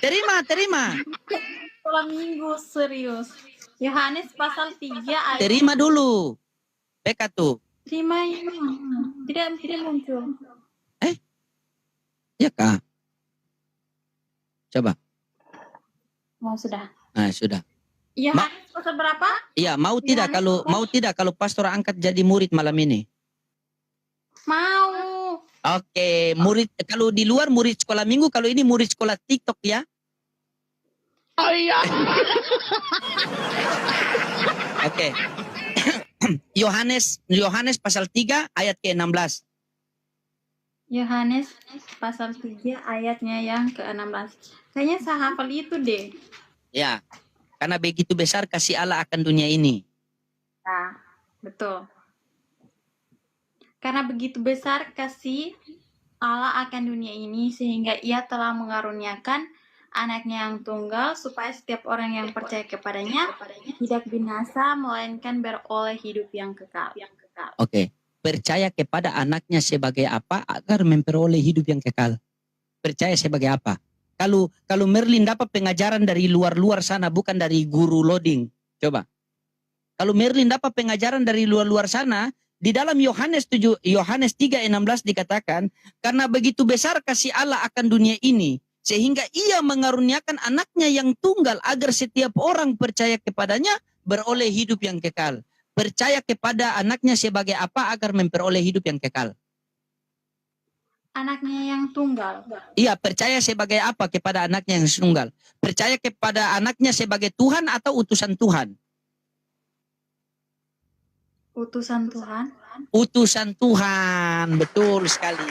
Terima. Sekolah minggu, serius. Yohanes pasal 3 ayat. Terima dulu. Beka tuh. Terima ini. Tidak muncul. Ya kak. Coba. Oh, sudah. Nah, sudah. Yohanes pasal berapa? Iya, mau tidak kalau pastor angkat jadi murid malam ini? Mau. Oke, murid kalau di luar murid sekolah minggu, kalau ini murid sekolah TikTok ya. Oh iya. Oke. Yohanes pasal 3 ayat ke-16. Yohanes pasal 3 ayatnya yang ke-16. Kayaknya saya hafal itu deh. Ya. Karena begitu besar kasih Allah akan dunia ini. Nah, betul. Karena begitu besar kasih Allah akan dunia ini sehingga ia telah mengaruniakan anaknya yang tunggal supaya setiap orang yang percaya kepadanya tidak binasa melainkan beroleh hidup yang kekal. Oke. Percaya kepada anaknya sebagai apa agar memperoleh hidup yang kekal? Percaya sebagai apa? Kalau Merlin dapat pengajaran dari luar sana, bukan dari guru loading. Coba. Kalau Merlin dapat pengajaran dari luar sana, di dalam Yohanes 3:16 dikatakan, karena begitu besar kasih Allah akan dunia ini, sehingga ia mengaruniakan anaknya yang tunggal agar setiap orang percaya kepadanya beroleh hidup yang kekal. Percaya kepada anaknya sebagai apa agar memperoleh hidup yang kekal? Anaknya yang tunggal. Iya, percaya sebagai apa kepada anaknya yang tunggal? Percaya kepada anaknya sebagai Tuhan atau utusan Tuhan? Utusan Tuhan. Utusan Tuhan, betul sekali.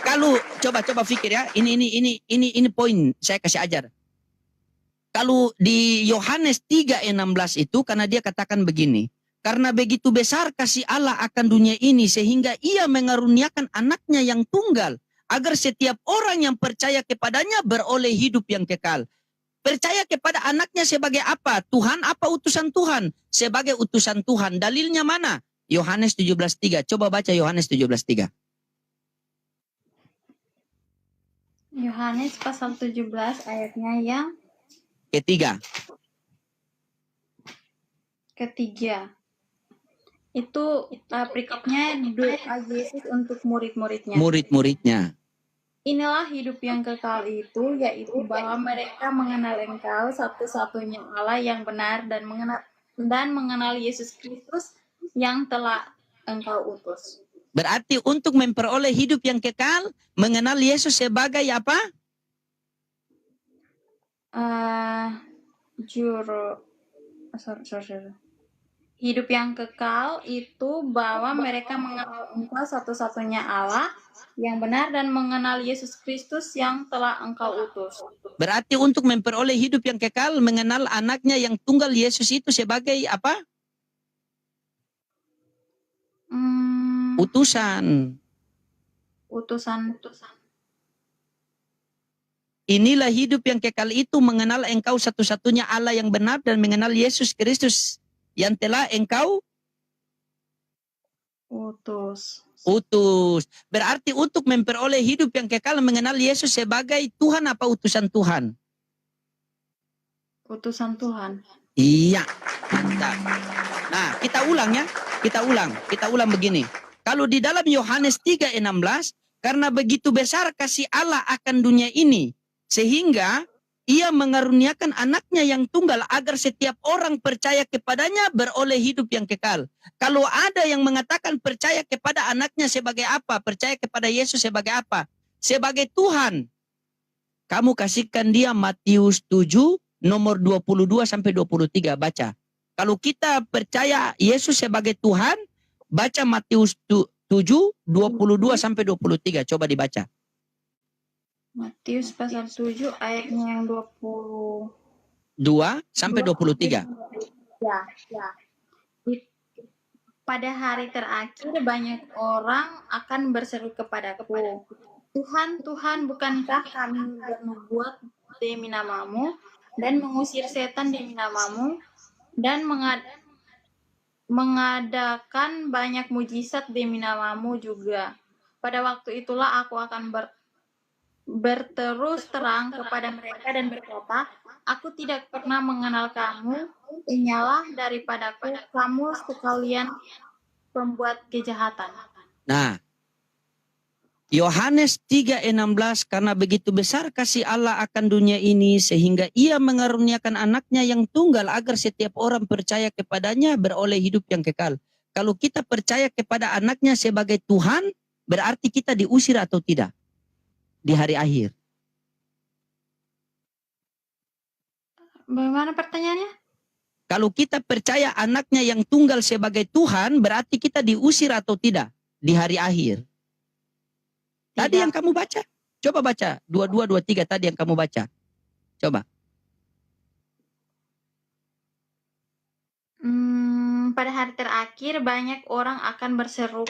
Kalau coba pikir ya, ini poin saya kasih ajar. Kalau di Yohanes 3:16 itu karena dia katakan begini, karena begitu besar kasih Allah akan dunia ini sehingga ia mengaruniakan anaknya yang tunggal agar setiap orang yang percaya kepadanya beroleh hidup yang kekal. Percaya kepada anaknya sebagai apa? Tuhan apa utusan Tuhan? Sebagai utusan Tuhan. Dalilnya mana? Yohanes 17:3. Coba baca Yohanes 17:3. Yohanes pasal 17 ayatnya yang ketiga. Itu perikopnya doa Yesus untuk murid-muridnya. Murid-muridnya. Inilah hidup yang kekal itu, yaitu bahwa mereka mengenal Engkau satu-satunya Allah yang benar dan mengenal Yesus Kristus yang telah Engkau utus. Berarti untuk memperoleh hidup yang kekal, mengenal Yesus sebagai apa? Hidup yang kekal itu bahwa mereka mengenal Engkau satu-satunya Allah yang benar dan mengenal Yesus Kristus yang telah Engkau utus. Berarti untuk memperoleh hidup yang kekal, mengenal anaknya yang tunggal Yesus itu sebagai apa? Utusan. Inilah hidup yang kekal itu mengenal Engkau satu-satunya Allah yang benar dan mengenal Yesus Kristus yang telah Engkau utus. Berarti untuk memperoleh hidup yang kekal mengenal Yesus sebagai Tuhan apa utusan Tuhan? Utusan Tuhan. Iya, mantap. Nah, kita ulang ya. Kita ulang begini. Kalau di dalam Yohanes 3:16, karena begitu besar kasih Allah akan dunia ini, sehingga ia mengaruniakan anaknya yang tunggal agar setiap orang percaya kepadanya beroleh hidup yang kekal. Kalau ada yang mengatakan percaya kepada anaknya sebagai apa? Percaya kepada Yesus sebagai apa? Sebagai Tuhan. Kamu kasihkan dia Matius 7, nomor 22-23. Baca. Kalau kita percaya Yesus sebagai Tuhan, baca Matius 7, 22-23. Coba dibaca. Matius pasal 7 ayatnya yang 22 sampai 23. Ya. Pada hari terakhir banyak orang akan berseru kepadaku, Tuhan, Tuhan, bukankah kami bernubuat demi namamu dan mengusir setan demi namamu dan mengadakan banyak mujizat demi namamu juga? Pada waktu itulah aku akan berterus terang kepada mereka dan berkata, aku tidak pernah mengenal kamu, inyalah daripadaku kamu sekalian pembuat kejahatan. Nah, Yohanes 3:16, karena begitu besar kasih Allah akan dunia ini sehingga ia mengaruniakan anaknya yang tunggal agar setiap orang percaya kepadanya beroleh hidup yang kekal. Kalau kita percaya kepada anaknya sebagai Tuhan, berarti kita diusir atau tidak di hari akhir? Bagaimana pertanyaannya? Kalau kita percaya anaknya yang tunggal sebagai Tuhan, berarti kita diusir atau tidak di hari akhir? Tadi Tidak. yang kamu baca. Coba baca. 22, 23 tadi yang kamu baca. Coba. Pada hari terakhir banyak orang akan berseru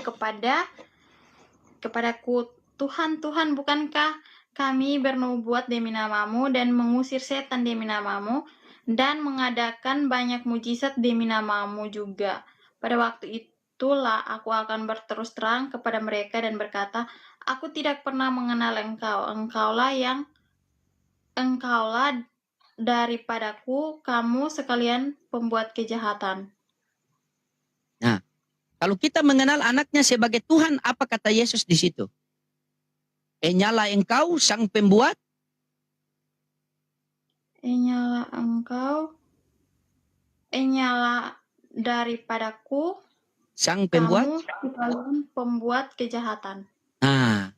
kepadaku, Tuhan, Tuhan, bukankah kami bernubuat demi namamu dan mengusir setan demi namamu dan mengadakan banyak mujizat demi namamu juga. Pada waktu itulah aku akan berterus terang kepada mereka dan berkata, aku tidak pernah mengenal engkau, engkaulah daripadaku kamu sekalian pembuat kejahatan. Nah, kalau kita mengenal anaknya sebagai Tuhan, apa kata Yesus di situ? Nyala engkau sang pembuat. Nyala engkau, nyala daripadaku Sang pembuat. kamu sekalian pembuat kejahatan. Nah,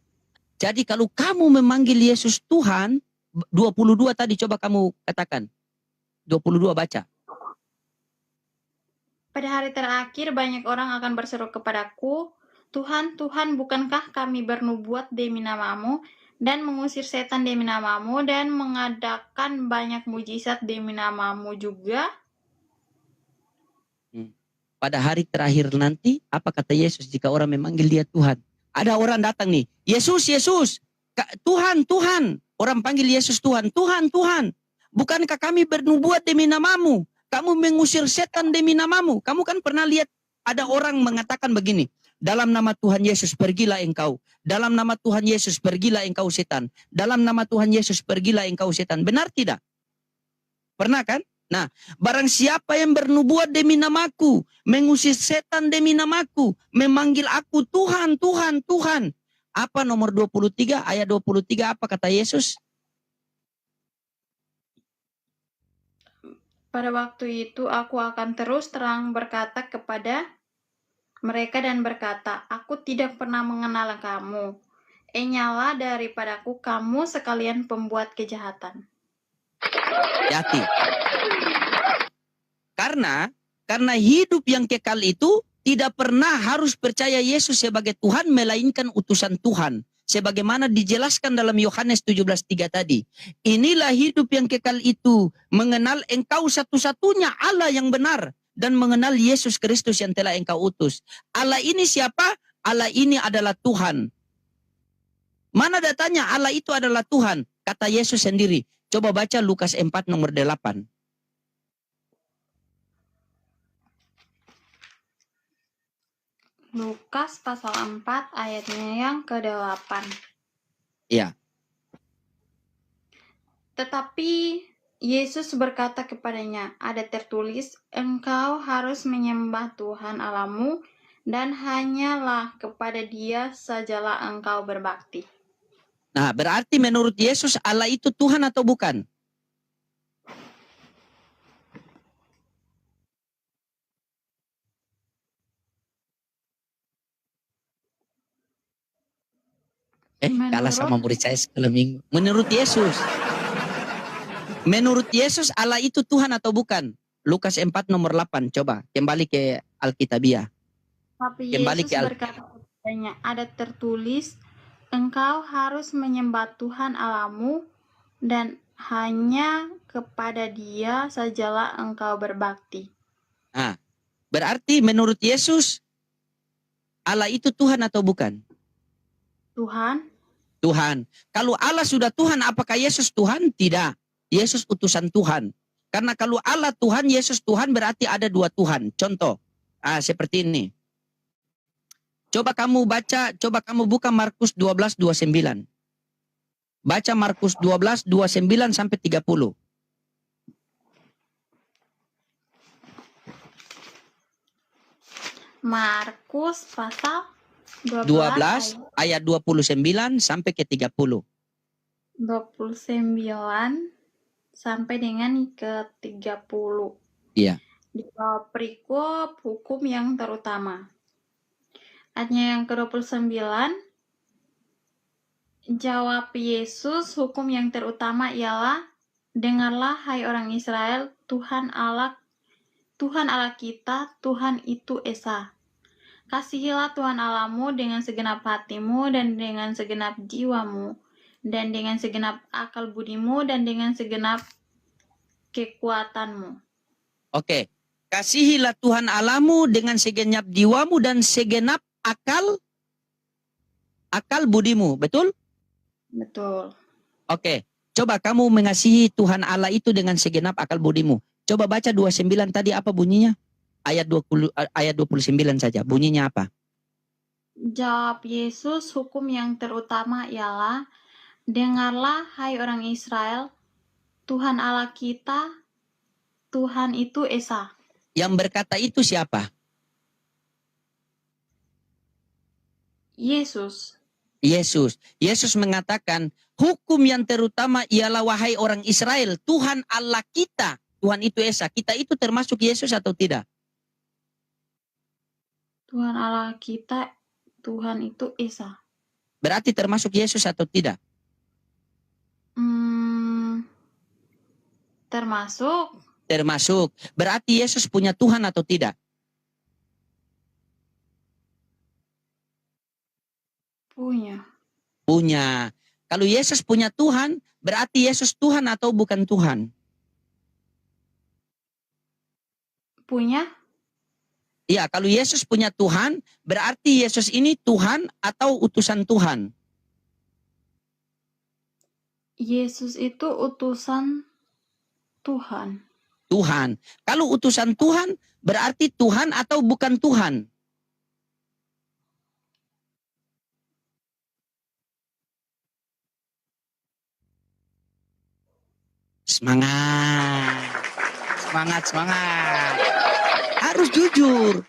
jadi kalau kamu memanggil Yesus Tuhan, 22 tadi coba kamu katakan. 22 baca. Pada hari terakhir banyak orang akan berseru kepadaku, Tuhan, Tuhan, bukankah kami bernubuat demi namamu dan mengusir setan demi namamu dan mengadakan banyak mujizat demi namamu juga? Pada hari terakhir nanti, apa kata Yesus jika orang memanggil dia Tuhan? Ada orang datang nih, Yesus, Yesus, Tuhan, Tuhan. Orang panggil Yesus Tuhan, Tuhan, Tuhan. Bukankah kami bernubuat demi namamu? Kamu mengusir setan demi namamu. Kamu kan pernah lihat ada orang mengatakan begini, dalam nama Tuhan Yesus pergilah engkau. Dalam nama Tuhan Yesus pergilah engkau setan. Dalam nama Tuhan Yesus pergilah engkau setan. Benar tidak? Pernah kan? Nah, barang siapa yang bernubuat demi namaku, mengusir setan demi namaku, memanggil aku Tuhan, Tuhan, Tuhan. Apa nomor 23, ayat 23, apa kata Yesus? Pada waktu itu aku akan terus terang berkata kepada mereka dan berkata, aku tidak pernah mengenal kamu. Nyala daripadaku kamu sekalian pembuat kejahatan. Hati. Karena hidup yang kekal itu tidak pernah harus percaya Yesus sebagai Tuhan, melainkan utusan Tuhan. Sebagaimana dijelaskan dalam Yohanes 17:3 tadi. Inilah hidup yang kekal itu, mengenal engkau satu-satunya Allah yang benar, dan mengenal Yesus Kristus yang telah engkau utus. Allah ini siapa? Allah ini adalah Tuhan. Mana datanya Allah itu adalah Tuhan? Kata Yesus sendiri. Coba baca Lukas 4 nomor 8. Lukas pasal 4 ayatnya yang ke-8. Iya. Tetapi Yesus berkata kepadanya, ada tertulis, engkau harus menyembah Tuhan Allahmu dan hanyalah kepada Dia sajalah engkau berbakti. Nah, berarti menurut Yesus Allah itu Tuhan atau bukan? Kalah sama murid saya sekolah minggu. Menurut Yesus. Menurut Yesus Allah itu Tuhan atau bukan? Lukas 4 nomor 8. Coba kembali ke Alkitabiah. Tapi Yesus berkata kepadanya, ada tertulis, engkau harus menyembah Tuhan Allahmu dan hanya kepada Dia sajalah engkau berbakti. Nah, berarti menurut Yesus Allah itu Tuhan atau bukan? Tuhan. Tuhan. Kalau Allah sudah Tuhan, apakah Yesus Tuhan? Tidak. Yesus utusan Tuhan. Karena kalau Allah Tuhan, Yesus Tuhan, berarti ada dua Tuhan. Contoh, seperti ini. Coba kamu buka Markus 12:29. Baca Markus 12:29 sampai 30. Markus pasal 12 12 ayat 29 sampai ke 30. 29 sampai dengan ke 30. Iya. Di bawah perikop hukum yang terutama. Ayatnya yang ke-29, jawab Yesus, hukum yang terutama ialah, dengarlah hai orang Israel, Tuhan Allah kita, Tuhan itu Esa. Kasihilah Tuhan Allahmu dengan segenap hatimu dan dengan segenap jiwamu dan dengan segenap akal budimu dan dengan segenap kekuatanmu. Oke. Kasihilah Tuhan Allahmu dengan segenap jiwamu dan segenap akal budimu. Betul? Betul. Oke. Coba kamu mengasihi Tuhan Allah itu dengan segenap akal budimu. Coba baca 29 tadi apa bunyinya? Ayat 29 saja. Bunyinya apa? Jawab Yesus, hukum yang terutama ialah, dengarlah hai orang Israel, Tuhan Allah kita, Tuhan itu Esa. Yang berkata itu siapa? Yesus. Yesus mengatakan, hukum yang terutama ialah wahai orang Israel, Tuhan Allah kita, Tuhan itu Esa. Kita itu termasuk Yesus atau tidak? Tuhan Allah kita, Tuhan itu Esa. Berarti termasuk Yesus atau tidak? Termasuk. Termasuk. Berarti Yesus punya Tuhan atau tidak? Punya. Kalau Yesus punya Tuhan, berarti Yesus Tuhan atau bukan Tuhan? Punya. Iya, kalau Yesus punya Tuhan, berarti Yesus ini Tuhan atau utusan Tuhan? Yesus itu utusan Tuhan. Tuhan. Kalau utusan Tuhan, berarti Tuhan atau bukan Tuhan? Semangat. Semangat. Harus jujur.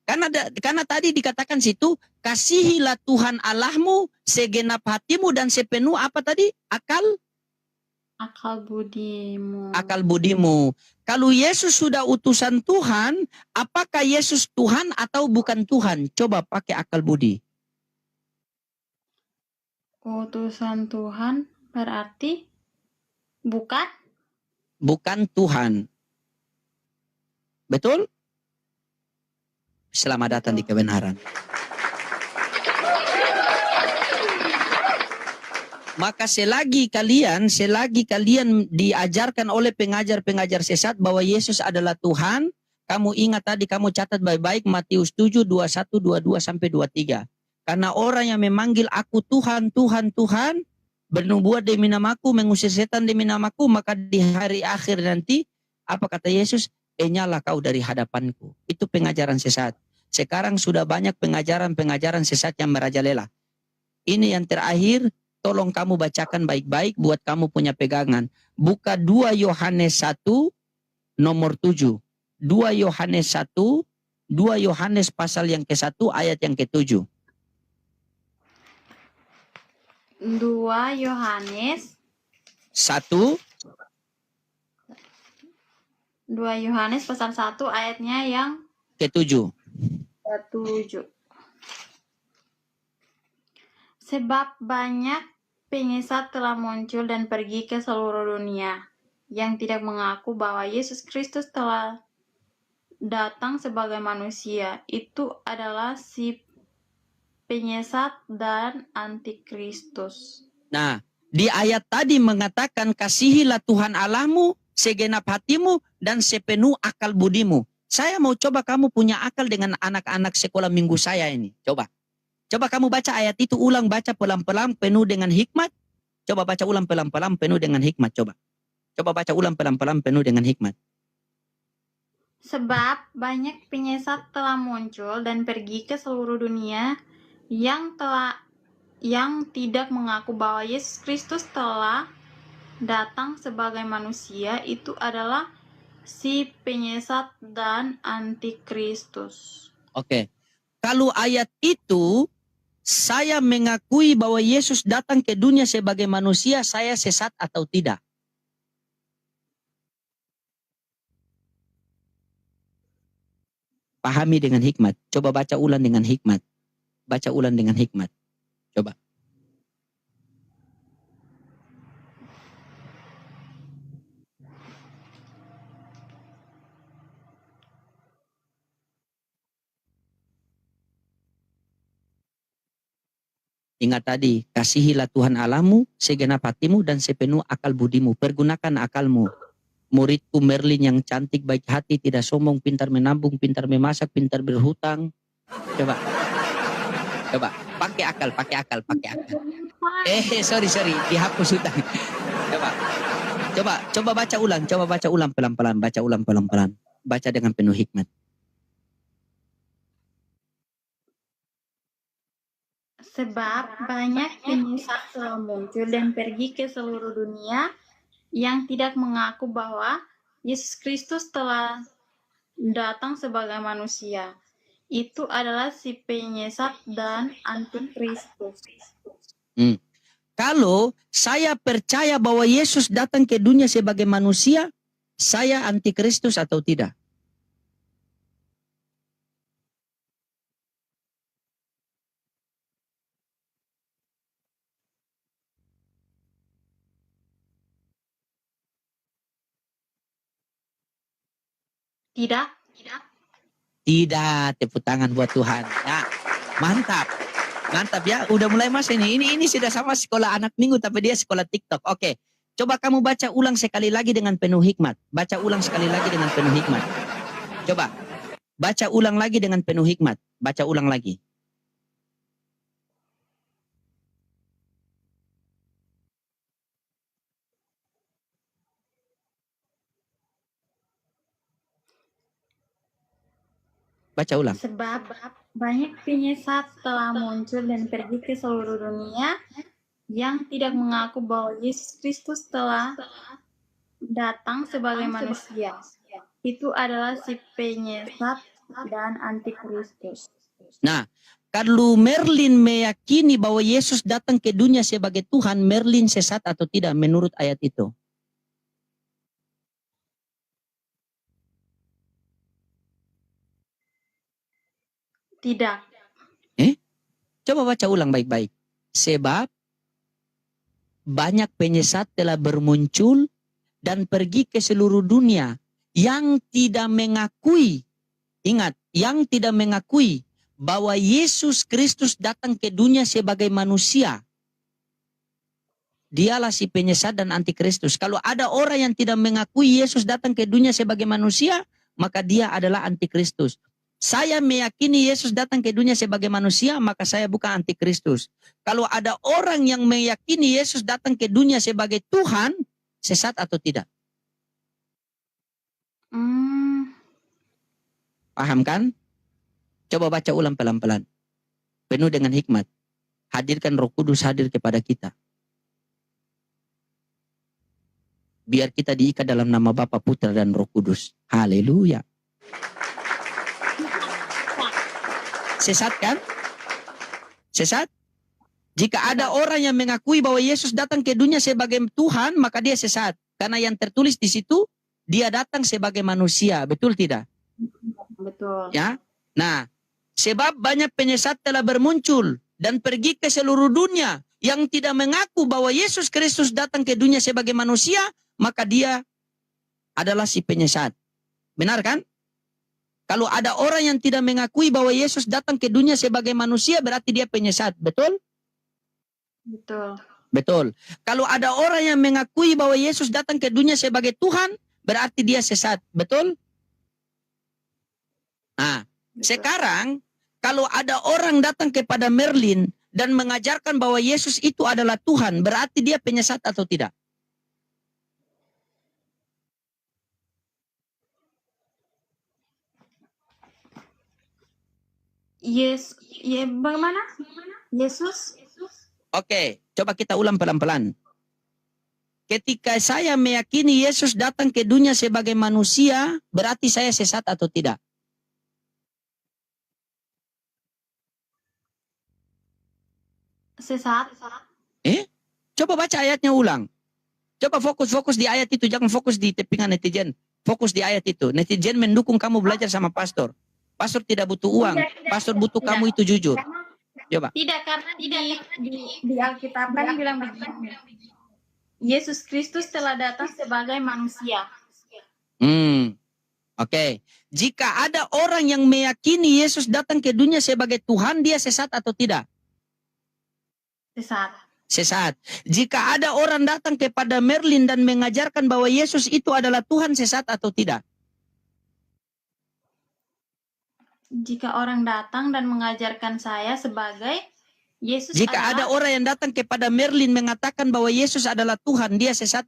Karena tadi dikatakan situ, kasihilah Tuhan Allahmu segenap hatimu dan sepenuh apa tadi? Akal budimu. Akal budimu. Kalau Yesus sudah utusan Tuhan, apakah Yesus Tuhan atau bukan Tuhan? Coba pakai akal budi. Utusan Tuhan berarti bukan? Bukan Tuhan. Betul? Selamat datang di kebenaran. Maka selagi kalian diajarkan oleh pengajar-pengajar sesat bahwa Yesus adalah Tuhan, kamu ingat tadi, kamu catat baik-baik Matius 7, 21, 22 sampai 23. Karena orang yang memanggil aku Tuhan, Tuhan, Tuhan, bernubuat demi namaku, mengusir setan demi namaku, maka di hari akhir nanti, apa kata Yesus? Enyalah kau dari hadapanku. Itu pengajaran sesat. Sekarang sudah banyak pengajaran-pengajaran sesat yang merajalela. Ini yang terakhir, tolong kamu bacakan baik-baik buat kamu punya pegangan. Buka 2 Yohanes 1 nomor 7. 2 Yohanes 1, 2 Yohanes pasal yang ke-1 ayat yang ke-7. 2 Yohanes 1 2 Yohanes pasal 1 ayatnya yang ke-7. ke-7. Sebab banyak penyesat telah muncul dan pergi ke seluruh dunia yang tidak mengaku bahwa Yesus Kristus telah datang sebagai manusia. Itu adalah si penyesat dan antikristus. Nah, di ayat tadi mengatakan kasihilah Tuhan Allahmu segenap hatimu dan sepenuh akal budimu. Saya mau coba kamu punya akal dengan anak-anak sekolah minggu saya ini. Coba kamu baca ayat itu ulang, baca pelan-pelan penuh dengan hikmat. Coba baca ulang pelan-pelan penuh dengan hikmat. Coba baca ulang pelan-pelan penuh dengan hikmat. Sebab banyak penyesat telah muncul dan pergi ke seluruh dunia yang tidak mengaku bahwa Yesus Kristus telah datang sebagai manusia itu adalah si penyesat dan antikristus. Oke. Kalau ayat itu, saya mengakui bahwa Yesus datang ke dunia sebagai manusia, saya sesat atau tidak? Pahami dengan hikmat. Coba baca ulang dengan hikmat. Baca ulang dengan hikmat. Coba. Ingat tadi, kasihilah Tuhan Allahmu segenap hatimu dan sepenuh akal budimu. Pergunakan akalmu. Muridku Merlin yang cantik, baik hati, tidak sombong, pintar menabung, pintar memasak, pintar berhutang. Coba. Coba. Pakai akal, pakai akal, pakai akal. Sorry. Dihapus hutang. Coba baca ulang pelan-pelan. Baca ulang pelan-pelan. Baca dengan penuh hikmat. Sebab banyak penyesat telah muncul dan pergi ke seluruh dunia yang tidak mengaku bahwa Yesus Kristus telah datang sebagai manusia. Itu adalah si penyesat dan antikristus. Kalau saya percaya bahwa Yesus datang ke dunia sebagai manusia, saya antikristus atau tidak? Tidak. Tidak, tepuk tangan buat Tuhan. Ya, mantap. Mantap ya, udah mulai masuk ini. Ini sudah sama sekolah anak minggu tapi dia sekolah TikTok. Oke. Coba kamu baca ulang sekali lagi dengan penuh hikmat. Baca ulang sekali lagi dengan penuh hikmat. Coba. Baca ulang lagi dengan penuh hikmat. Baca ulang lagi. Baca ulang. Sebab banyak penyesat telah muncul dan pergi ke seluruh dunia yang tidak mengaku bahwa Yesus Kristus telah datang sebagai manusia. Itu adalah si penyesat dan antikristus. Nah, kalau Merlin meyakini bahwa Yesus datang ke dunia sebagai Tuhan, Merlin sesat atau tidak menurut ayat itu? Tidak. Coba baca ulang baik-baik. Sebab banyak penyesat telah bermuncul dan pergi ke seluruh dunia yang tidak mengakui, ingat, yang tidak mengakui bahwa Yesus Kristus datang ke dunia sebagai manusia. Dialah si penyesat dan antikristus. Kalau ada orang yang tidak mengakui Yesus datang ke dunia sebagai manusia, maka dia adalah antikristus. Saya meyakini Yesus datang ke dunia sebagai manusia, maka saya bukan antikristus. Kalau ada orang yang meyakini Yesus datang ke dunia sebagai Tuhan, sesat atau tidak? Paham kan? Coba baca ulang pelan-pelan. Penuh dengan hikmat. Hadirkan Roh Kudus hadir kepada kita. Biar kita diikat dalam nama Bapa, Putra, dan Roh Kudus. Haleluya. Sesat kan? Sesat? Jika ada orang yang mengakui bahwa Yesus datang ke dunia sebagai Tuhan, maka dia sesat. Karena yang tertulis di situ, dia datang sebagai manusia. Betul tidak? Betul. Ya. Nah, sebab banyak penyesat telah bermuncul dan pergi ke seluruh dunia yang tidak mengaku bahwa Yesus Kristus datang ke dunia sebagai manusia, maka dia adalah si penyesat. Benar kan? Kalau ada orang yang tidak mengakui bahwa Yesus datang ke dunia sebagai manusia, berarti dia penyesat. Betul? Betul. Betul. Kalau ada orang yang mengakui bahwa Yesus datang ke dunia sebagai Tuhan, berarti dia sesat. Betul? Nah, sekarang kalau ada orang datang kepada Merlin dan mengajarkan bahwa Yesus itu adalah Tuhan, berarti dia penyesat atau tidak? Bagaimana? Yesus Oke, coba kita ulang pelan-pelan. Ketika saya meyakini Yesus datang ke dunia sebagai manusia, berarti saya sesat atau tidak? sesat. Coba baca ayatnya ulang. Coba fokus di ayat itu, jangan fokus di tepingan netizen. Fokus di ayat itu. Netizen mendukung kamu belajar sama pastor. Pastor tidak butuh uang, pastor butuh kamu itu jujur. Coba. Tidak, karena di Alkitab kan bilang begini. Yesus Kristus telah datang sebagai manusia. Oke. Jika ada orang yang meyakini Yesus datang ke dunia sebagai Tuhan, dia sesat atau tidak? Sesat. Sesat. Jika ada orang datang kepada Merlin dan mengajarkan bahwa Yesus itu adalah Tuhan, sesat atau tidak? Jika orang datang dan mengajarkan saya sebagai Yesus Jika ada orang yang datang kepada Merlin mengatakan bahwa Yesus adalah Tuhan, dia sesat.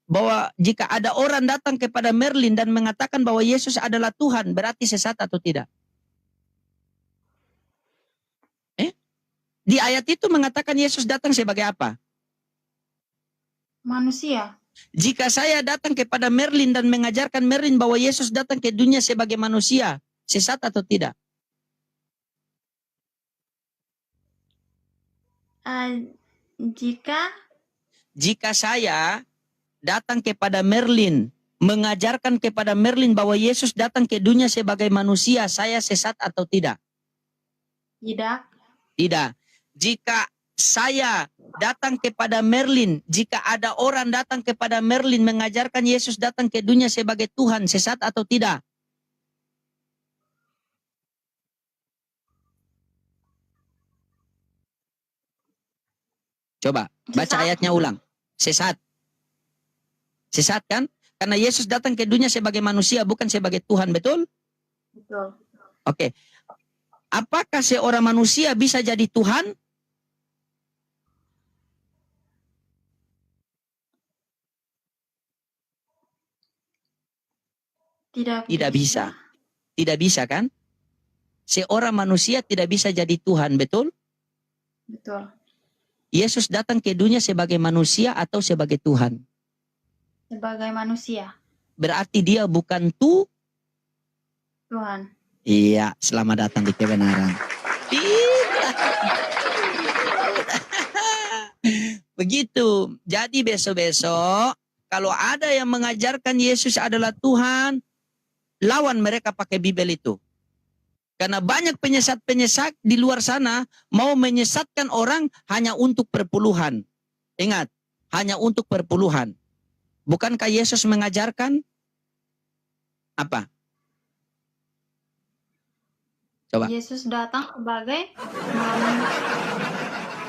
Bahwa jika ada orang datang kepada Merlin dan mengatakan bahwa Yesus adalah Tuhan, berarti sesat atau tidak? Di ayat itu mengatakan Yesus datang sebagai apa? Manusia. Jika saya datang kepada Merlin dan mengajarkan Merlin bahwa Yesus datang ke dunia sebagai manusia, sesat atau tidak? Jika saya datang kepada Merlin, mengajarkan kepada Merlin bahwa Yesus datang ke dunia sebagai manusia, saya sesat atau tidak? Tidak. Tidak. Jika saya datang kepada Merlin, jika ada orang datang kepada Merlin mengajarkan Yesus datang ke dunia sebagai Tuhan, sesat atau tidak? Coba baca ayatnya ulang. Sesat. Sesat kan? Karena Yesus datang ke dunia sebagai manusia, bukan sebagai Tuhan, betul? Betul. Oke. Apakah seorang manusia bisa jadi Tuhan? Tidak bisa. Tidak bisa kan? Seorang manusia tidak bisa jadi Tuhan, betul? Betul. Yesus datang ke dunia sebagai manusia atau sebagai Tuhan? Sebagai manusia. Berarti dia bukan Tuhan. Iya, selamat datang di kebenaran. Begitu. Jadi besok-besok kalau ada yang mengajarkan Yesus adalah Tuhan, lawan mereka pakai Bibel itu. Karena banyak penyesat-penyesat di luar sana mau menyesatkan orang hanya untuk perpuluhan. Ingat, hanya untuk perpuluhan. Bukankah Yesus mengajarkan apa? Coba. Yesus datang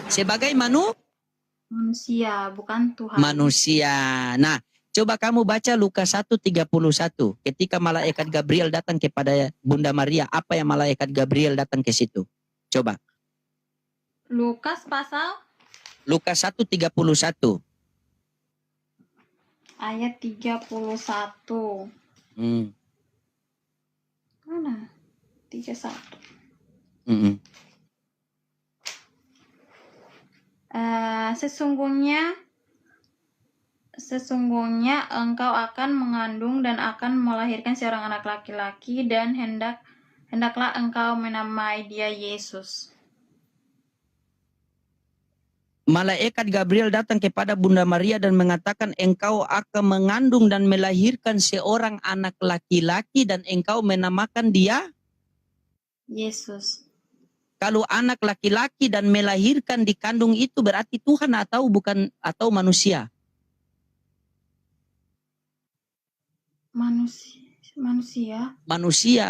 sebagai manusia, bukan Tuhan. Manusia. Nah, coba kamu baca Lukas 1:31. Ketika malaikat Gabriel datang kepada Bunda Maria, apa yang malaikat Gabriel datang ke situ? Coba. Lukas 1:31. Ayat 31. Mana? 31. Sesungguhnya engkau akan mengandung dan akan melahirkan seorang anak laki-laki, dan hendaklah engkau menamai dia Yesus. Malaikat Gabriel datang kepada Bunda Maria dan mengatakan engkau akan mengandung dan melahirkan seorang anak laki-laki dan engkau menamakan dia Yesus. Kalau anak laki-laki dan melahirkan di kandung itu berarti Tuhan atau bukan, atau manusia? Manusia. Manusia.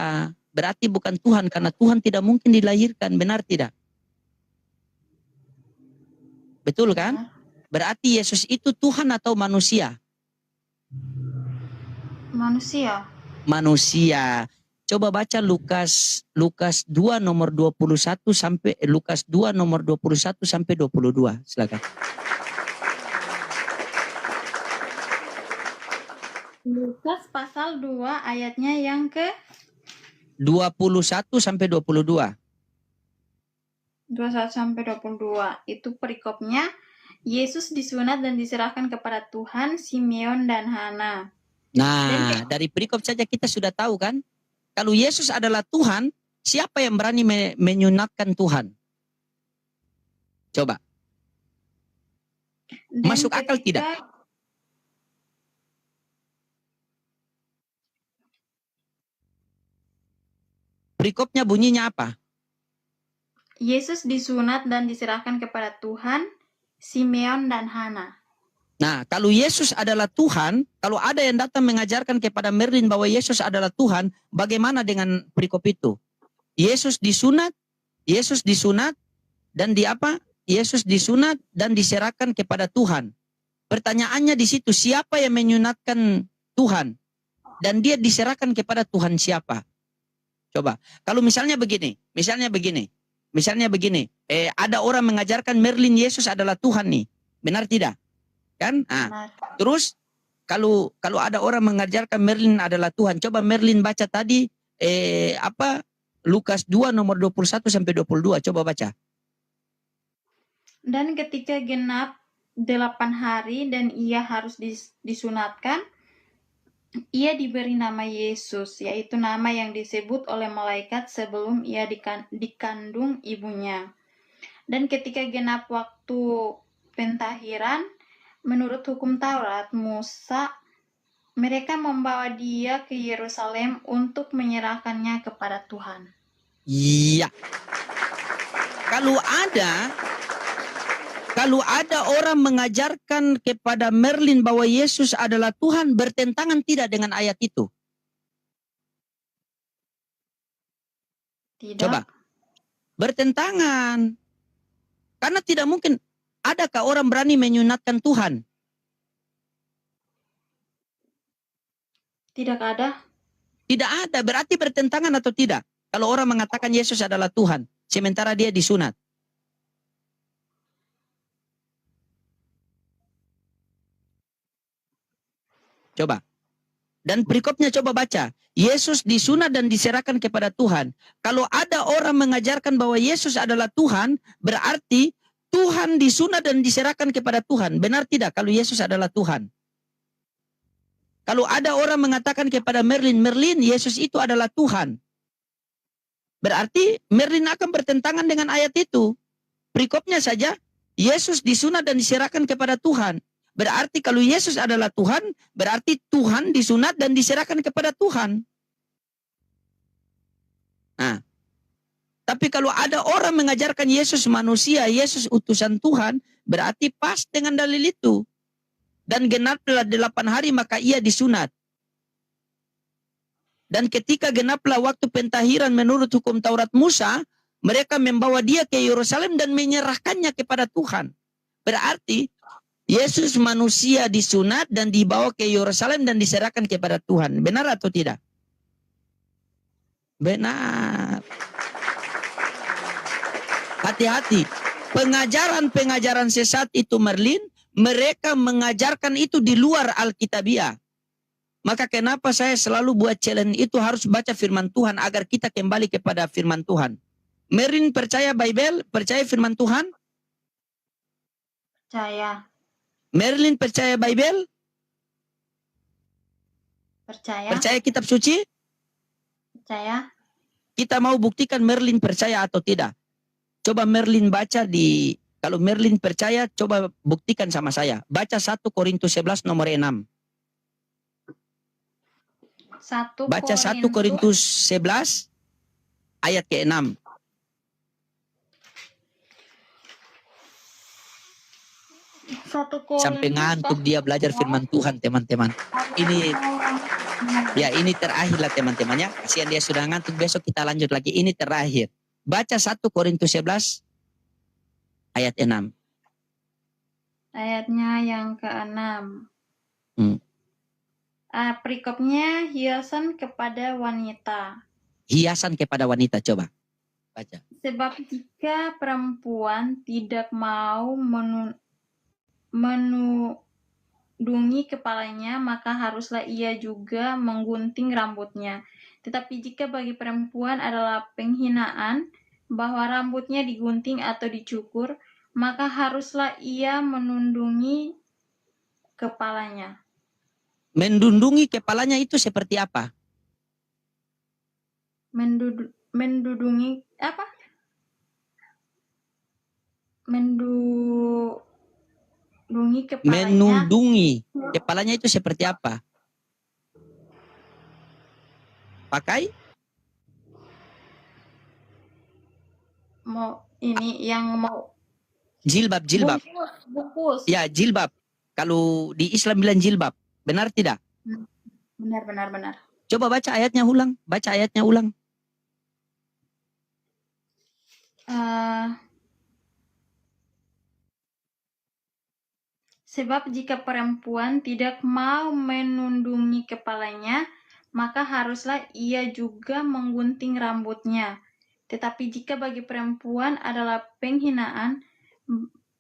Berarti bukan Tuhan karena Tuhan tidak mungkin dilahirkan, benar tidak? Betul kan? Berarti Yesus itu Tuhan atau manusia? Manusia. Manusia. Coba baca Lukas 2 nomor 21 sampai Lukas 2 nomor 21 sampai 22. Silakan. Lukas pasal 2 ayatnya yang ke 21 sampai 22. 21-22. Itu perikopnya. Yesus disunat dan diserahkan kepada Tuhan, Simeon dan Hana. Nah, dari perikop saja kita sudah tahu kan? Kalau Yesus adalah Tuhan, siapa yang berani menyunatkan Tuhan? Coba. Dan Masuk akal tidak? Perikopnya bunyinya apa? Yesus disunat dan diserahkan kepada Tuhan, Simeon dan Hana. Nah, kalau Yesus adalah Tuhan, kalau ada yang datang mengajarkan kepada Merlin bahwa Yesus adalah Tuhan, bagaimana dengan perikop itu? Yesus disunat dan di apa? Yesus disunat dan diserahkan kepada Tuhan. Pertanyaannya di situ, siapa yang menyunatkan Tuhan? Dan dia diserahkan kepada Tuhan siapa? Coba, kalau misalnya begini, ada orang mengajarkan Merlin Yesus adalah Tuhan nih, benar tidak? Kan? Nah, terus kalau ada orang mengajarkan Merlin adalah Tuhan, coba Merlin baca tadi Lukas 2 nomor 21 sampai 22, coba baca. Dan ketika genap 8 hari dan ia harus disunatkan, ia diberi nama Yesus, yaitu nama yang disebut oleh malaikat sebelum ia dikandung ibunya. Dan ketika genap waktu pentahiran, menurut hukum Taurat Musa, mereka membawa dia ke Yerusalem untuk menyerahkannya kepada Tuhan. Iya. Kalau ada orang mengajarkan kepada Merlin bahwa Yesus adalah Tuhan, bertentangan tidak dengan ayat itu? Tidak. Coba. Bertentangan. Karena tidak mungkin. Adakah orang berani menyunatkan Tuhan? Tidak ada. Tidak ada. Berarti bertentangan atau tidak? Kalau orang mengatakan Yesus adalah Tuhan, sementara dia disunat. Coba. Dan perikopnya coba baca. Yesus disunat dan diserahkan kepada Tuhan. Kalau ada orang mengajarkan bahwa Yesus adalah Tuhan, berarti Tuhan disunat dan diserahkan kepada Tuhan. Benar tidak kalau Yesus adalah Tuhan? Kalau ada orang mengatakan kepada Merlin, Yesus itu adalah Tuhan. Berarti Merlin akan bertentangan dengan ayat itu. Perikopnya saja, Yesus disunat dan diserahkan kepada Tuhan. Berarti kalau Yesus adalah Tuhan, berarti Tuhan disunat dan diserahkan kepada Tuhan. Nah, tapi kalau ada orang mengajarkan Yesus manusia, Yesus utusan Tuhan, berarti pas dengan dalil itu. Dan genaplah 8 hari maka ia disunat. Dan ketika genaplah waktu pentahiran menurut hukum Taurat Musa, mereka membawa dia ke Yerusalem dan menyerahkannya kepada Tuhan. Berarti Yesus manusia disunat dan dibawa ke Yerusalem dan diserahkan kepada Tuhan. Benar atau tidak? Benar. Hati-hati. Pengajaran-pengajaran sesat itu Merlin, mereka mengajarkan itu di luar Alkitabiah. Maka kenapa saya selalu buat challenge itu harus baca firman Tuhan agar kita kembali kepada firman Tuhan. Merlin percaya Bible, percaya firman Tuhan? Percaya. Merlin percaya Bible? Percaya. Percaya kitab suci? Percaya. Kita mau buktikan Merlin percaya atau tidak. Coba Merlin baca kalau Merlin percaya, coba buktikan sama saya. Baca 1 Korintus 11 nomor 6. Baca 1 Korintus 11 ayat ke-6. Sampai ngantuk dia belajar firman Tuhan, teman-teman. Ini terakhir lah teman-teman ya. Kasihan dia sudah ngantuk, besok kita lanjut lagi. Ini terakhir. Baca 1 Korintus 11 ayat 6. Ayatnya yang ke-6. Perikopnya hiasan kepada wanita. Hiasan kepada wanita, coba baca. Sebab jika perempuan tidak mau menudungi kepalanya, maka haruslah ia juga menggunting rambutnya. Tetapi jika bagi perempuan adalah penghinaan bahwa rambutnya digunting atau dicukur, maka haruslah ia menundungi kepalanya. Mendundungi kepalanya itu seperti apa? Mendudungi apa? Mendudungi kepalanya. Menundungi kepalanya itu seperti apa? Pakai Mau ini yang mau jilbab. bungkus. Ya, jilbab. Kalau di Islam bilang jilbab. Benar tidak? Benar. Coba baca ayatnya ulang. Sebab jika perempuan tidak mau menundungi kepalanya, maka haruslah ia juga menggunting rambutnya. Tetapi jika bagi perempuan adalah penghinaan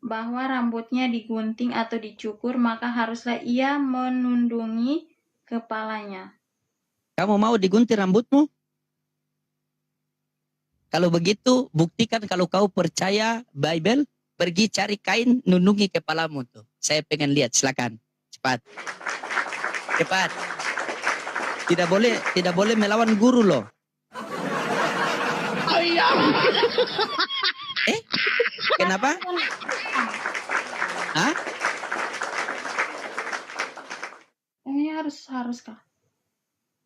bahwa rambutnya digunting atau dicukur, maka haruslah ia menundungi kepalanya. Kamu mau digunting rambutmu? Kalau begitu, buktikan kalau kau percaya Bible, pergi cari kain, nundungi kepalamu tuh. Saya pengen lihat, silakan. Cepat. Tidak boleh melawan guru loh. Ayah. Kenapa? Hah? Ini haruskah?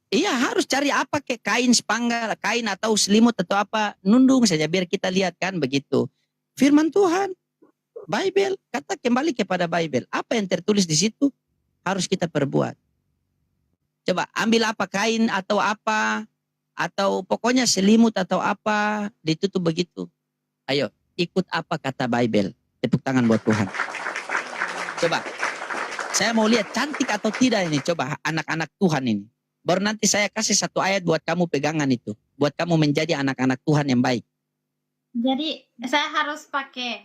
Iya, harus cari apa kayak kain sepanggal, kain atau selimut atau apa, nundung saja biar kita lihat kan begitu. Firman Tuhan, Bible, kata kembali kepada Bible. Apa yang tertulis di situ harus kita perbuat. Coba ambil apa kain atau apa, atau pokoknya selimut atau apa, ditutup begitu. Ayo, ikut apa kata Bible. Tepuk tangan buat Tuhan. Coba, saya mau lihat cantik atau tidak ini. Coba anak-anak Tuhan ini. Baru nanti saya kasih satu ayat buat kamu pegangan itu. Buat kamu menjadi anak-anak Tuhan yang baik. Jadi saya harus pakai.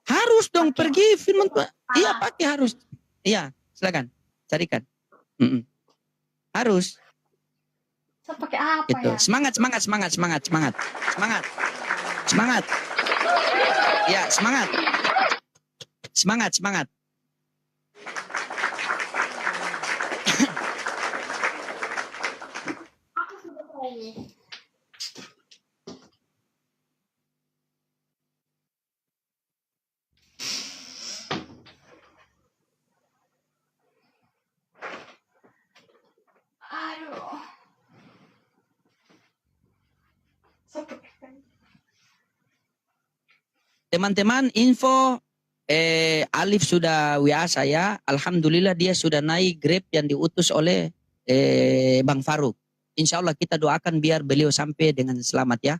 Harus dong pergi firman Tuhan. Iya Ah. pakai harus. Iya silakan carikan. Harus. Saya pakai apa Gitu. ya? Semangat. Ya semangat. Aku sudah tahu ini. Aduh. Teman-teman info Alif sudah WA saya. Alhamdulillah dia sudah naik Grab yang diutus oleh Bang Faruk. Insya Allah kita doakan biar beliau sampai dengan selamat ya.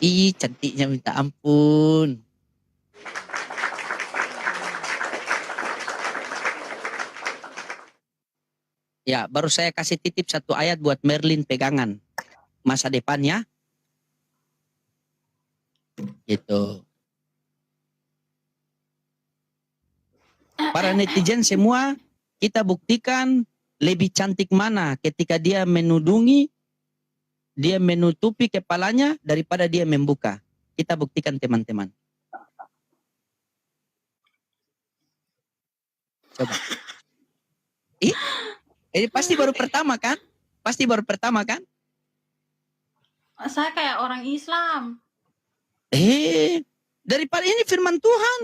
Ih cantiknya minta ampun. Ya, baru saya kasih titip satu ayat buat Merlin pegangan masa depannya. Gitu. Para netizen semua, kita buktikan lebih cantik mana ketika dia menudungi, dia menutupi kepalanya daripada dia membuka. Kita buktikan teman-teman. Coba. Ini pasti baru pertama kan? Saya kayak orang Islam. Daripada ini firman Tuhan.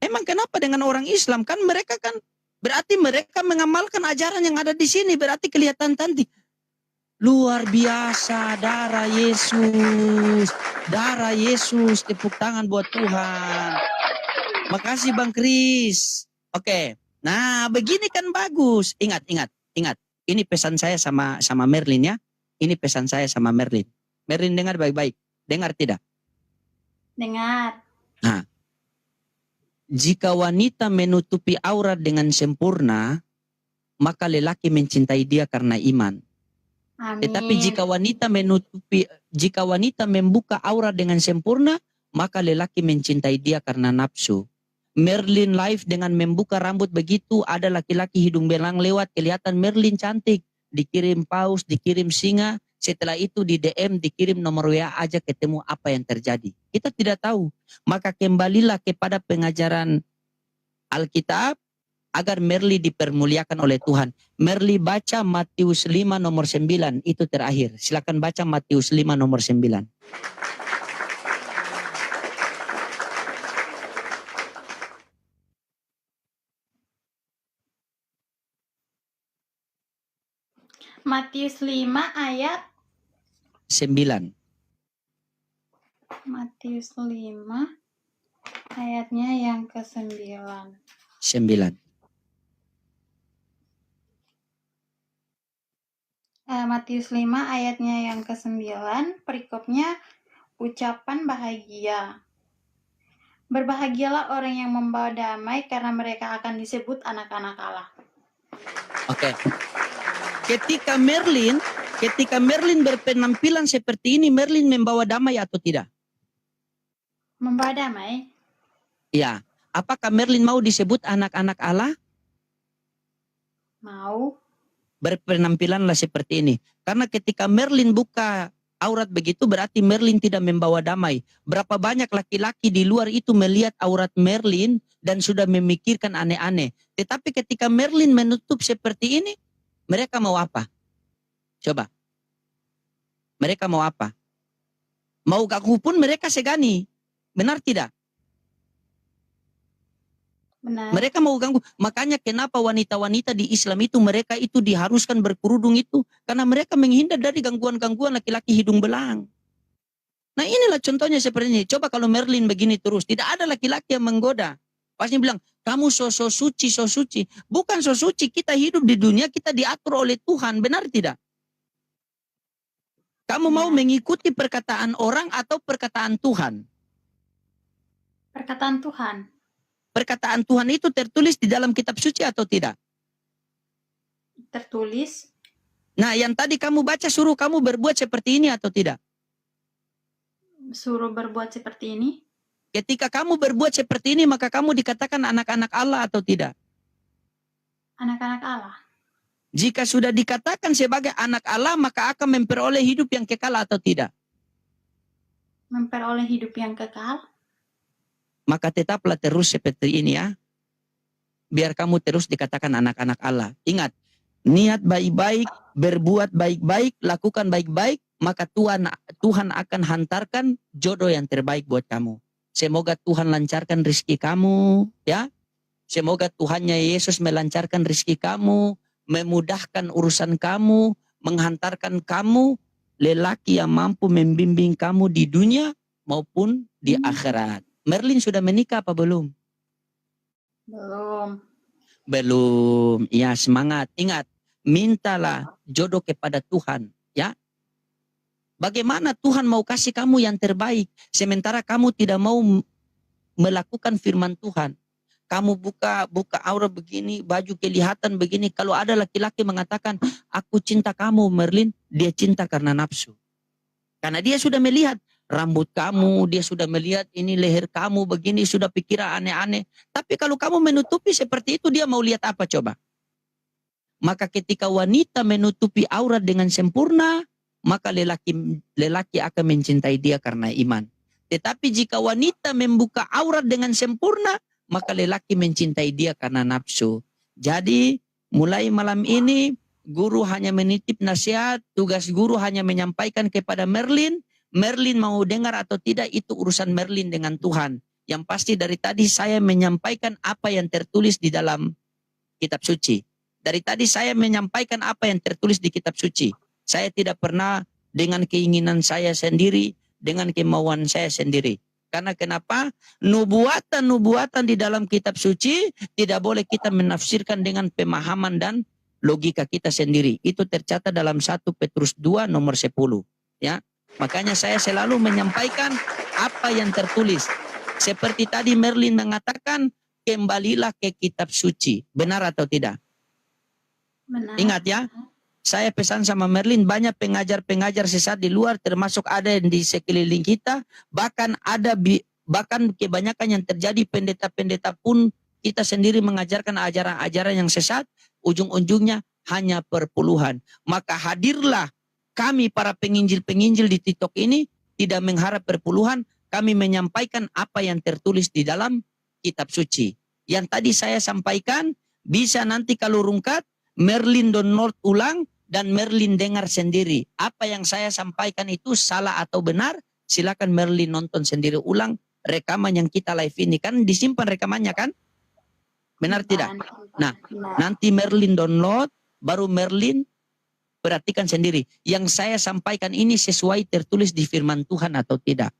Emang kenapa dengan orang Islam? Kan mereka kan berarti mereka mengamalkan ajaran yang ada di sini. Berarti kelihatan cantik. Luar biasa, darah Yesus. Tepuk tangan buat Tuhan. Makasih Bang Kris. Oke. Nah, begini kan bagus. Ingat. Ini pesan saya sama Merlin ya. Ini pesan saya sama Merlin. Merlin dengar baik-baik. Dengar tidak? Dengar. Nah, jika wanita menutupi aurat dengan sempurna, maka lelaki mencintai dia karena iman. Amin. Tetapi jika wanita membuka aurat dengan sempurna, maka lelaki mencintai dia karena nafsu. Merlin live dengan membuka rambut begitu, ada laki-laki hidung belang lewat, kelihatan Merlin cantik, dikirim paus, dikirim singa, setelah itu di DM dikirim nomor WA aja, ketemu apa yang terjadi. Kita tidak tahu. Maka kembalilah kepada pengajaran Alkitab agar Merli dipermuliakan oleh Tuhan. Merli baca Matius 5 nomor 9, itu terakhir. Silakan baca Matius 5 nomor 9. Matius 5 ayat 9. Matius 5 ayatnya yang ke-9. 9. Matius 5 ayatnya yang ke-9, perikopnya ucapan bahagia. Berbahagialah orang yang membawa damai karena mereka akan disebut anak-anak Allah. Oke. Ketika Merlin berpenampilan seperti ini, Merlin membawa damai atau tidak? Membawa damai? Ya. Apakah Merlin mau disebut anak-anak Allah? Mau. Berpenampilanlah seperti ini. Karena ketika Merlin buka aurat begitu, berarti Merlin tidak membawa damai. Berapa banyak laki-laki di luar itu melihat aurat Merlin dan sudah memikirkan aneh-aneh. Tetapi ketika Merlin menutup seperti ini, mereka mau apa? Coba. Mereka mau apa? Mau ganggu pun mereka segani. Benar tidak? Benar. Mereka mau ganggu. Makanya kenapa wanita-wanita di Islam itu, mereka itu diharuskan berkerudung itu. Karena mereka menghindar dari gangguan-gangguan laki-laki hidung belang. Nah inilah contohnya seperti ini. Coba kalau Merlin begini terus. Tidak ada laki-laki yang menggoda. Pasti bilang, kamu so suci, so suci. Bukan so suci, kita hidup di dunia, kita diatur oleh Tuhan. Benar tidak? Kamu mau mengikuti perkataan orang atau perkataan Tuhan? Perkataan Tuhan. Perkataan Tuhan itu tertulis di dalam kitab suci atau tidak? Tertulis. Nah, yang tadi kamu baca suruh kamu berbuat seperti ini atau tidak? Suruh berbuat seperti ini. Ketika kamu berbuat seperti ini, maka kamu dikatakan anak-anak Allah atau tidak? Anak-anak Allah. Jika sudah dikatakan sebagai anak Allah, maka akan memperoleh hidup yang kekal atau tidak? Memperoleh hidup yang kekal. Maka tetaplah terus seperti ini ya. Biar kamu terus dikatakan anak-anak Allah. Ingat, niat baik-baik, berbuat baik-baik, lakukan baik-baik, maka Tuhan akan hantarkan jodoh yang terbaik buat kamu. Semoga Tuhan lancarkan rezeki kamu, ya. Semoga Tuhannya Yesus melancarkan rezeki kamu, memudahkan urusan kamu, menghantarkan kamu lelaki yang mampu membimbing kamu di dunia maupun di akhirat. Merlin sudah menikah apa belum? Belum. Belum. Ya, semangat. Ingat, mintalah jodoh kepada Tuhan, ya. Bagaimana Tuhan mau kasih kamu yang terbaik sementara kamu tidak mau melakukan firman Tuhan? Kamu buka aurat begini, baju kelihatan begini. Kalau ada laki-laki mengatakan, aku cinta kamu Merlin, dia cinta karena nafsu. Karena dia sudah melihat rambut kamu, dia sudah melihat ini leher kamu begini, sudah pikiran aneh-aneh. Tapi kalau kamu menutupi seperti itu, dia mau lihat apa coba? Maka ketika wanita menutupi aurat dengan sempurna, maka lelaki akan mencintai dia karena iman. Tetapi jika wanita membuka aurat dengan sempurna, maka lelaki mencintai dia karena nafsu. Jadi mulai malam ini guru hanya menitip nasihat, tugas guru hanya menyampaikan kepada Merlin. Merlin mau dengar atau tidak itu urusan Merlin dengan Tuhan. Yang pasti dari tadi saya menyampaikan apa yang tertulis di dalam kitab suci. Dari tadi saya menyampaikan apa yang tertulis di kitab suci. Saya tidak pernah dengan keinginan saya sendiri, dengan kemauan saya sendiri. Karena kenapa? Nubuatan di dalam kitab suci tidak boleh kita menafsirkan dengan pemahaman dan logika kita sendiri. Itu tercatat dalam 1 Petrus 2 nomor 10. Ya. Makanya saya selalu menyampaikan apa yang tertulis. Seperti tadi Merlin mengatakan, kembalilah ke kitab suci. Benar atau tidak? Benar. Ingat ya, saya pesan sama Merlin, banyak pengajar-pengajar sesat di luar, termasuk ada yang di sekeliling kita, bahkan bahkan kebanyakan yang terjadi pendeta-pendeta pun kita sendiri mengajarkan ajaran-ajaran yang sesat, ujung-ujungnya hanya perpuluhan. Maka hadirlah kami para penginjil-penginjil di TikTok ini tidak mengharap perpuluhan, kami menyampaikan apa yang tertulis di dalam kitab suci. Yang tadi saya sampaikan, bisa nanti kalau rungkat, Merlin download ulang, dan Merlin dengar sendiri. Apa yang saya sampaikan itu salah atau benar, silakan Merlin nonton sendiri ulang rekaman yang kita live ini. Kan disimpan rekamannya kan? Benar tidak? Nah, nanti Merlin download, baru Merlin perhatikan sendiri. Yang saya sampaikan ini sesuai tertulis di firman Tuhan atau tidak.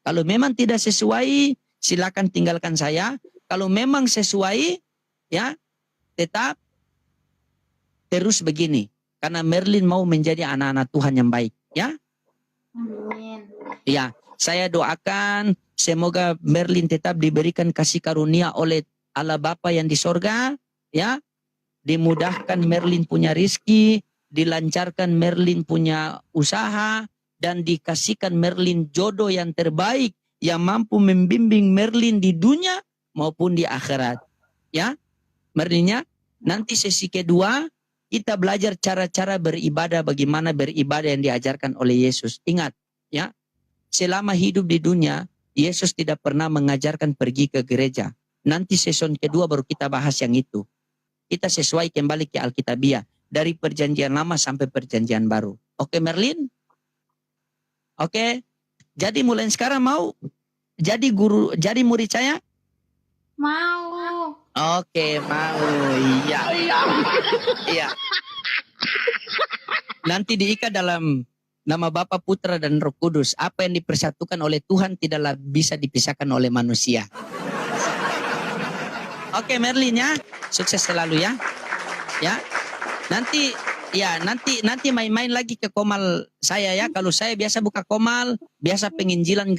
Kalau memang tidak sesuai, silakan tinggalkan saya. Kalau memang sesuai, ya tetap terus begini. Karena Merlin mau menjadi anak-anak Tuhan yang baik. Ya, Amin. ya, saya doakan semoga Merlin tetap diberikan kasih karunia oleh Allah Bapa yang di sorga. Ya, dimudahkan Merlin punya rizki, dilancarkan Merlin punya usaha, dan dikasihkan Merlin jodoh yang terbaik yang mampu membimbing Merlin di dunia maupun di akhirat. Ya, Merlinnya, nanti sesi kedua kita belajar cara-cara beribadah, bagaimana beribadah yang diajarkan oleh Yesus. Ingat, ya, selama hidup di dunia, Yesus tidak pernah mengajarkan pergi ke gereja. Nanti season kedua baru kita bahas yang itu. Kita sesuai kembali ke Alkitabiah. Dari perjanjian lama sampai perjanjian baru. Oke Merlin? Oke? Jadi mulai sekarang mau jadi guru, jadi murid saya? Mau. Oke, mau. Iya. Iya. Nanti diikat dalam nama Bapa, Putra, dan Roh Kudus. Apa yang dipersatukan oleh Tuhan tidaklah bisa dipisahkan oleh manusia. Oke Merlin ya. Sukses selalu ya. Ya. Nanti main-main lagi ke komal saya ya. Kalau saya biasa buka komal, biasa penginjilan